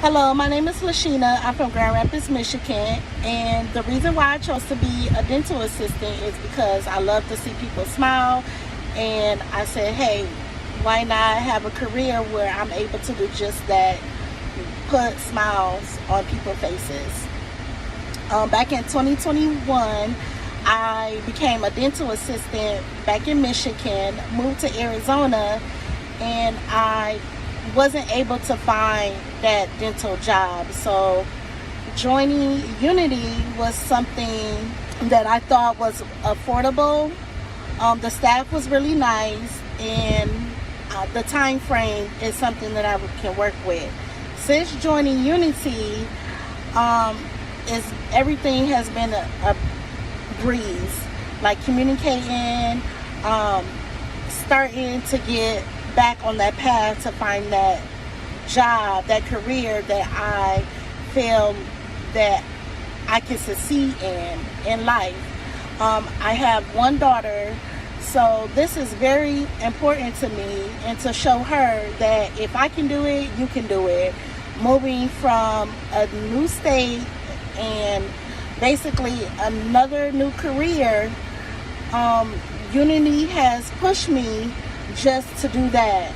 Hello, my name is LaSheena. I'm from Grand Rapids, Michigan, and the reason why I chose to be a dental assistant is because I love to see people smile, and I said, hey, why not have a career where I'm able to do just that, put smiles on people's faces. Back in 2021, I became a dental assistant back in Michigan, moved to Arizona, and I wasn't able to find that dental job. So joining Unity was something that I thought was affordable. The staff was really nice, and the time frame is something that I can work with. Since joining Unity, everything has been a breeze. Like communicating, starting to get back on that path to find that job, that career that I feel that I can succeed in life. I have one daughter, so this is very important to me, and to show her that if I can do it, you can do it. Moving from a new state and basically another new career, Unity has pushed me just to do that.